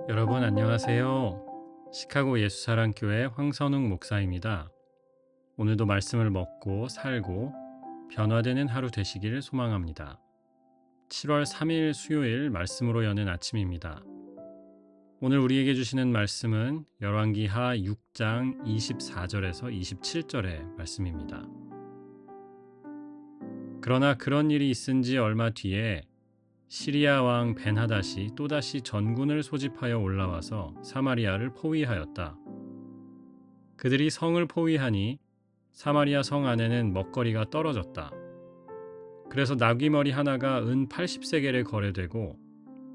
여러분 안녕하세요. 시카고 예수사랑교회 황선웅 목사입니다. 오늘도 말씀을 먹고 살고 변화되는 하루 되시기를 소망합니다. 7월 3일 수요일 말씀으로 여는 아침입니다. 오늘 우리에게 주시는 말씀은 열왕기하 6장 24절에서 27절의 말씀입니다. 그러나 그런 일이 있은 지 얼마 뒤에 시리아 왕 벤하닷이 또다시 전군을 소집하여 올라와서 사마리아를 포위하였다. 그들이 성을 포위하니 사마리아 성 안에는 먹거리가 떨어졌다. 그래서 나귀머리 하나가 은 80세겔에 거래되고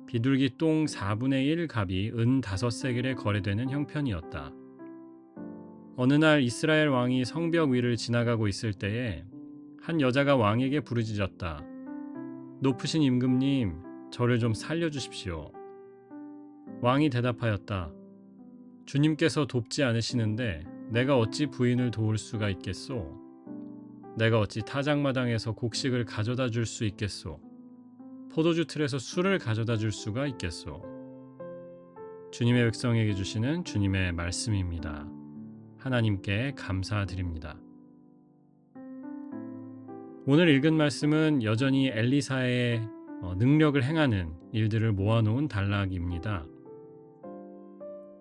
비둘기 똥 4분의 1 갑이 은 5세겔에 거래되는 형편이었다. 어느 날 이스라엘 왕이 성벽 위를 지나가고 있을 때에 한 여자가 왕에게 부르짖었다. 높으신 임금님, 저를 좀 살려주십시오. 왕이 대답하였다. 주님께서 돕지 않으시는데 내가 어찌 부인을 도울 수가 있겠소? 내가 어찌 타작마당에서 곡식을 가져다 줄 수 있겠소? 포도주 틀에서 술을 가져다 줄 수가 있겠소? 주님의 백성에게 주시는 주님의 말씀입니다. 하나님께 감사드립니다. 오늘 읽은 말씀은 여전히 엘리사의 능력을 행하는 일들을 모아놓은 단락입니다.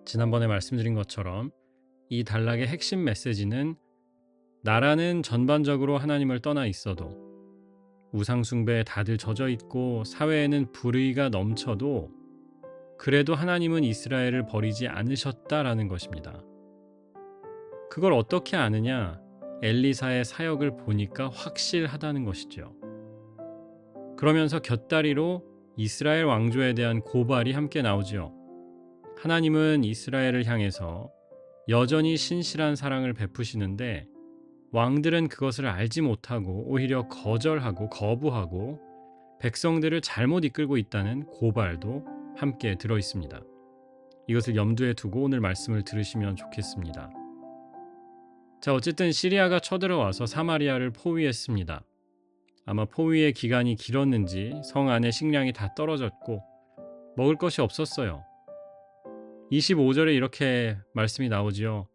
지난번에 말씀드린 것처럼 이 단락의 핵심 메시지는 나라는 전반적으로 하나님을 떠나 있어도 우상숭배에 다들 젖어 있고 사회에는 불의가 넘쳐도 그래도 하나님은 이스라엘을 버리지 않으셨다라는 것입니다. 그걸 어떻게 아느냐? 엘리사의 사역을 보니까 확실하다는 것이죠. 그러면서 곁다리로 이스라엘 왕조에 대한 고발이 함께 나오지요. 하나님은 이스라엘을 향해서 여전히 신실한 사랑을 베푸시는데 왕들은 그것을 알지 못하고 오히려 거절하고 거부하고 백성들을 잘못 이끌고 있다는 고발도 함께 들어 있습니다. 이것을 염두에 두고 오늘 말씀을 들으시면 좋겠습니다. 자, 어쨌든 시리아가 쳐들어와서 사마리아를 포위했습니다. 아마 포위의 기간이 길었는지 성 안에 식량이 다 떨어졌고 먹을 것이 없었어요. 25절에 이렇게 말씀이 나오지요.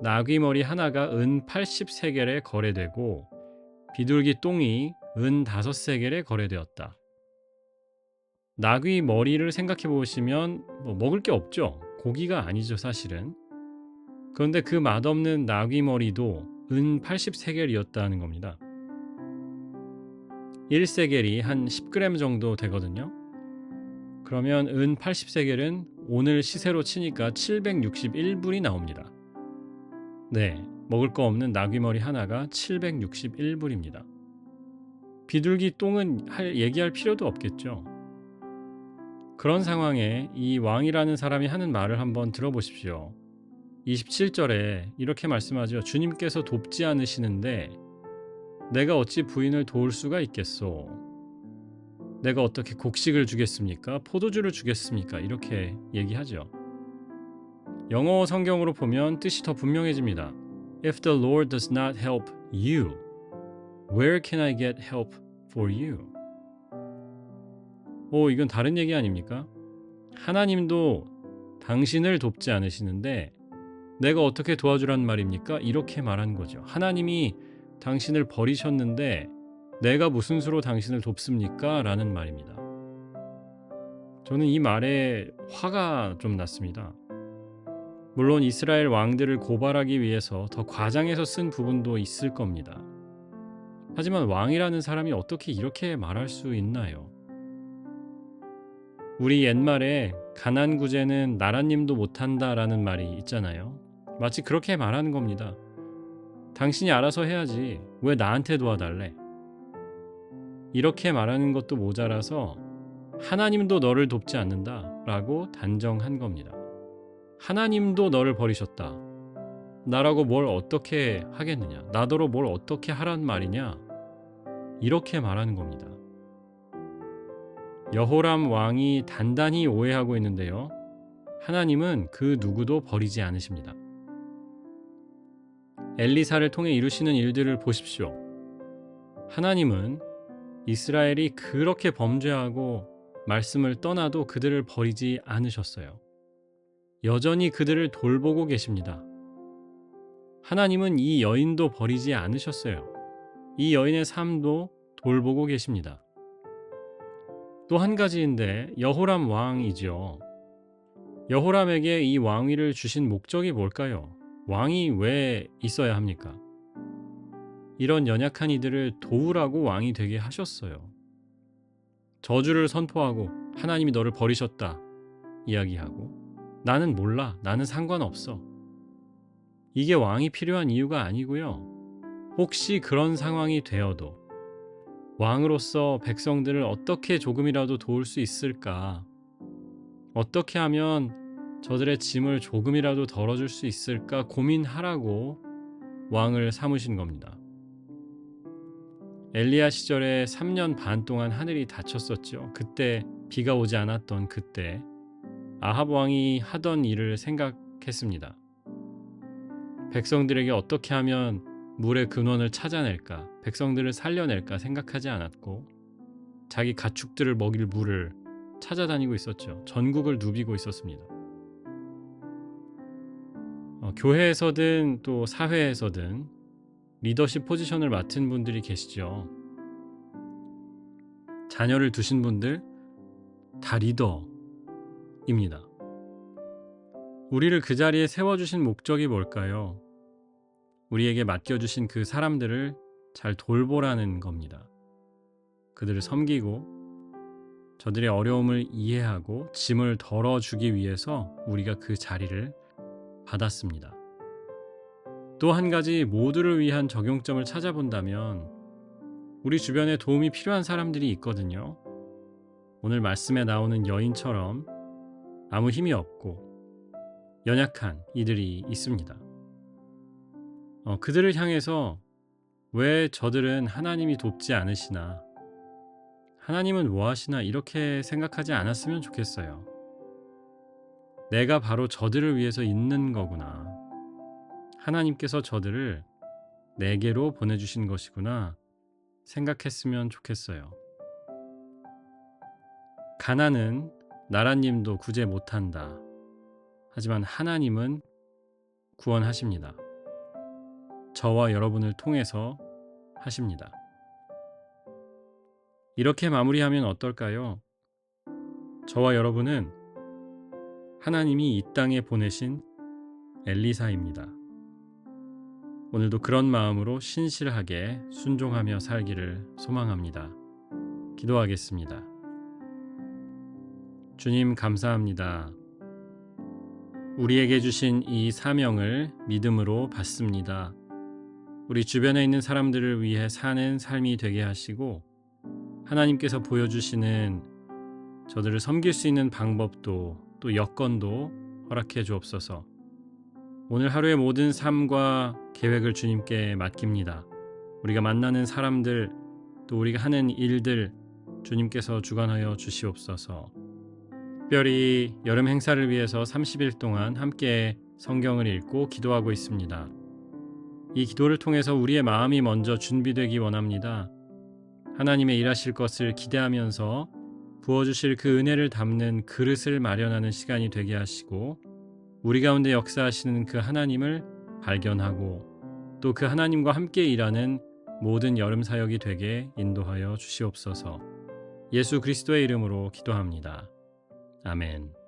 나귀머리 하나가 은 80세겔에 거래되고 비둘기 똥이 은 5세겔에 거래되었다. 나귀 머리를 생각해 보시면 먹을 게 없죠. 고기가 아니죠, 사실은. 그런데 그 맛없는 나귀 머리도 은 80세겔이었다는 겁니다. 1세겔이 한 10g 정도 되거든요. 그러면 은 80세겔은 오늘 시세로 치니까 761불이 나옵니다. 네, 먹을 거 없는 나귀 머리 하나가 761불입니다. 비둘기 똥은 얘기할 필요도 없겠죠. 그런 상황에 이 왕이라는 사람이 하는 말을 한번 들어보십시오. 27절에 이렇게 말씀하죠. 주님께서 돕지 않으시는데 내가 어찌 부인을 도울 수가 있겠소? 내가 어떻게 곡식을 주겠습니까? 포도주를 주겠습니까? 이렇게 얘기하죠. 영어 성경으로 보면 뜻이 더 분명해집니다. If the Lord does not help you, where can I get help for you? 이건 다른 얘기 아닙니까? 하나님도 당신을 돕지 않으시는데 내가 어떻게 도와주란 말입니까? 이렇게 말한 거죠. 하나님이 당신을 버리셨는데 내가 무슨 수로 당신을 돕습니까? 라는 말입니다. 저는 이 말에 화가 좀 났습니다. 물론 이스라엘 왕들을 고발하기 위해서 더 과장해서 쓴 부분도 있을 겁니다. 하지만 왕이라는 사람이 어떻게 이렇게 말할 수 있나요? 우리 옛말에 가난구제는 나라님도 못한다라는 말이 있잖아요. 마치 그렇게 말하는 겁니다. 당신이 알아서 해야지. 왜 나한테 도와달래? 이렇게 말하는 것도 모자라서 하나님도 너를 돕지 않는다라고 단정한 겁니다. 하나님도 너를 버리셨다. 나라고 뭘 어떻게 하겠느냐? 나더러 뭘 어떻게 하란 말이냐? 이렇게 말하는 겁니다. 여호람 왕이 단단히 오해하고 있는데요. 하나님은 그 누구도 버리지 않으십니다. 엘리사를 통해 이루시는 일들을 보십시오. 하나님은 이스라엘이 그렇게 범죄하고 말씀을 떠나도 그들을 버리지 않으셨어요. 여전히 그들을 돌보고 계십니다. 하나님은 이 여인도 버리지 않으셨어요. 이 여인의 삶도 돌보고 계십니다. 또 한 가지인데 여호람 왕이죠. 여호람에게 이 왕위를 주신 목적이 뭘까요? 왕이 왜 있어야 합니까? 이런 연약한 이들을 도우라고 왕이 되게 하셨어요. 저주를 선포하고 하나님이 너를 버리셨다 이야기하고 나는 몰라, 나는 상관없어. 이게 왕이 필요한 이유가 아니고요. 혹시 그런 상황이 되어도 왕으로서 백성들을 어떻게 조금이라도 도울 수 있을까? 어떻게 하면 저들의 짐을 조금이라도 덜어줄 수 있을까 고민하라고 왕을 삼으신 겁니다. 엘리야 시절에 3년 반 동안 하늘이 닫혔었죠. 그때 비가 오지 않았던 그때 아합 왕이 하던 일을 생각했습니다. 백성들에게 어떻게 하면 물의 근원을 찾아낼까, 백성들을 살려낼까 생각하지 않았고 자기 가축들을 먹일 물을 찾아다니고 있었죠. 전국을 누비고 있었습니다. 교회에서든 또 사회에서든 리더십 포지션을 맡은 분들이 계시죠. 자녀를 두신 분들 다 리더입니다. 우리를 그 자리에 세워주신 목적이 뭘까요? 우리에게 맡겨주신 그 사람들을 잘 돌보라는 겁니다. 그들을 섬기고 저들의 어려움을 이해하고 짐을 덜어주기 위해서 우리가 그 자리를 받았습니다. 또 한 가지 모두를 위한 적용점을 찾아본다면 우리 주변에 도움이 필요한 사람들이 있거든요. 오늘 말씀에 나오는 여인처럼 아무 힘이 없고 연약한 이들이 있습니다. 그들을 향해서 왜 저들은 하나님이 돕지 않으시나, 하나님은 뭐 하시나 이렇게 생각하지 않았으면 좋겠어요. 내가 바로 저들을 위해서 있는 거구나. 하나님께서 저들을 내게로 보내주신 것이구나 생각했으면 좋겠어요. 가난은 나라님도 구제 못한다. 하지만 하나님은 구원하십니다. 저와 여러분을 통해서 하십니다. 이렇게 마무리하면 어떨까요? 저와 여러분은 하나님이 이 땅에 보내신 엘리사입니다. 오늘도 그런 마음으로 신실하게 순종하며 살기를 소망합니다. 기도하겠습니다. 주님 감사합니다. 우리에게 주신 이 사명을 믿음으로 받습니다. 우리 주변에 있는 사람들을 위해 사는 삶이 되게 하시고 하나님께서 보여주시는 저들을 섬길 수 있는 방법도 또 여건도 허락해 주옵소서. 오늘 하루의 모든 삶과 계획을 주님께 맡깁니다. 우리가 만나는 사람들 또 우리가 하는 일들 주님께서 주관하여 주시옵소서. 특별히 여름 행사를 위해서 30일 동안 함께 성경을 읽고 기도하고 있습니다. 이 기도를 통해서 우리의 마음이 먼저 준비되기 원합니다. 하나님의 일하실 것을 기대하면서 부어주실 그 은혜를 담는 그릇을 마련하는 시간이 되게 하시고 우리 가운데 역사하시는 그 하나님을 발견하고 또 그 하나님과 함께 일하는 모든 여름 사역이 되게 인도하여 주시옵소서. 예수 그리스도의 이름으로 기도합니다. 아멘.